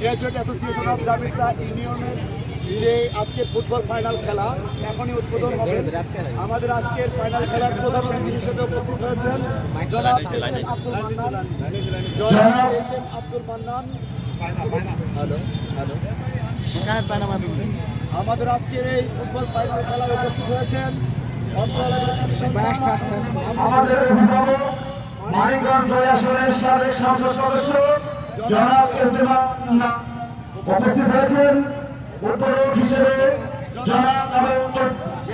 Graduate association of জামিতা ইউনিয়নের যে আজকের ফুটবল ফাইনাল খেলা এখনই উদ্বোধন হবে। আমাদের আজকের ফাইনাল খেলার প্রধান অতিথি হিসেবে উপস্থিত হয়েছেন জনাব এস এম আব্দুল মান্নান। আমাদের আজকের এই ফুটবল ফাইনাল খেলায় উপস্থিত হয়েছেন আমাদের অভিভাবক মানিকগঞ্জ 2 আসনের সাবেক সংসদ সদস্য জনাব এস এম উপস্থিত হয়েছেন। উদ্বোধক হিসেবে জনাব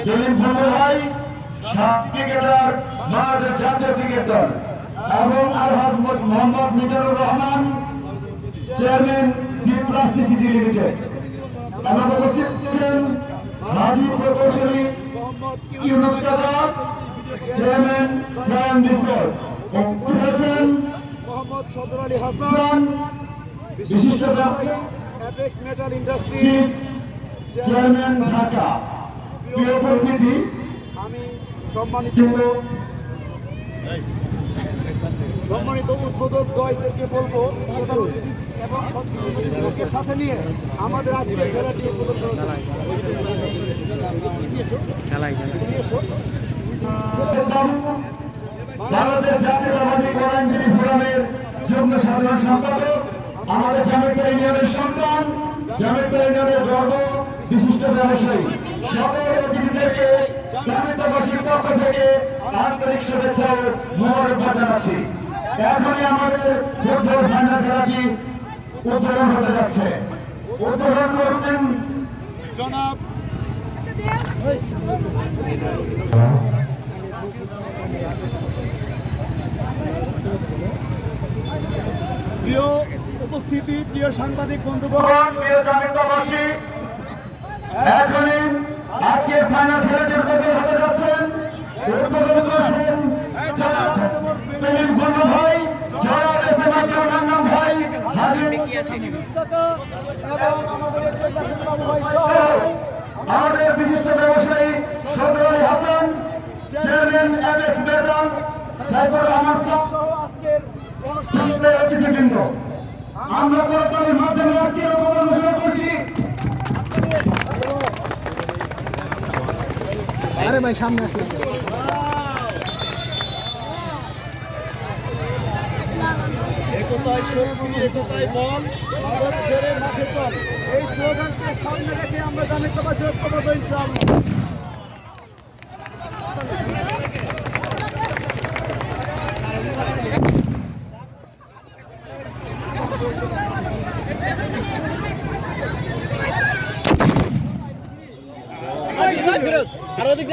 জলিল ভুঁইয়া ভাই, ক্রিকেটার বাংলাদেশ জাতীয় ক্রিকেট দল, এবং আলহাজ মোহাম্মদ মিজানুর রহমান, চেয়ারম্যান দ্বীপ প্লাস্টিক সিটি লিমিটেড। এবং উপস্থিত আছেন হাজী প্রকৌশলী ইউনুস কাদর, চেয়ারম্যান সায়াম বিশ্বর। উপস্থিত আছেন মোহাম্মদ সদর আলী হাসান, বিশিষ্ট apex metal industries chairman Dhaka. প্রিয় উপস্থিতি, আমি সম্মানিত উদ্বোধক দয়দেরকে বলবো এবং সবকিছু সাথে নিয়ে আমাদের আজকের খেলাটি উদ্বোধন বাংলাদেশ জাতীয়তাবাদী আইনজীবী ফোরামের যুগ্ম সাধারণ সম্পাদক, আমাদের জামিতা ইউনিয়নের সন্তান, জামিতা ইউনিয়নের গর্ব, বিশিষ্ট ব্যবসায়ী, সকল অতিথিদেরকে জামিতাবাসীর পক্ষ থেকে আন্তরিক শুভেচ্ছা ও মোবারকবাদ জানাচ্ছি। এখনই আমাদের ফুটবল ফাইনাল খেলাটি উদ্বোধন হতে যাচ্ছে। উদ্বোধন করবেন জনাব প্রিয় উপস্থিতি, প্রিয় সাংবাদিক বন্ধুগণ, প্রিয় জামিতাবাসী, এখনই আজকের ফাইনাল খেলাটি উদ্বোধন হতে যাচ্ছেন। উদ্বোধন করছেন জনাব জলিল ভুঁইয়া ভাই, জনাব এস এম আব্দুল মান্নান ভাই, হাজী এবং আমাদের বাবু ভাই সহ আমাদের বিশিষ্ট ব্যবসায়ী সদর Ali Hasan, chairman apex metal, Saifur Rahman সহ আজকের অনুষ্ঠানের অতিথিবৃন্দ, আমরা করতালির মাধ্যমে আজকের উদ্বোধন ঘোষণা করছি। আরে ভাই সামনে আসলে একতায় শক্তি, একতায় বল, ভারত ছেড়ে মাঠে চল, এই স্লোগানকে সামনে রেখে আমরা জামিতাবাসী ঐক্যবদ্ধ ইনশাআল্লাহ। আরো দিক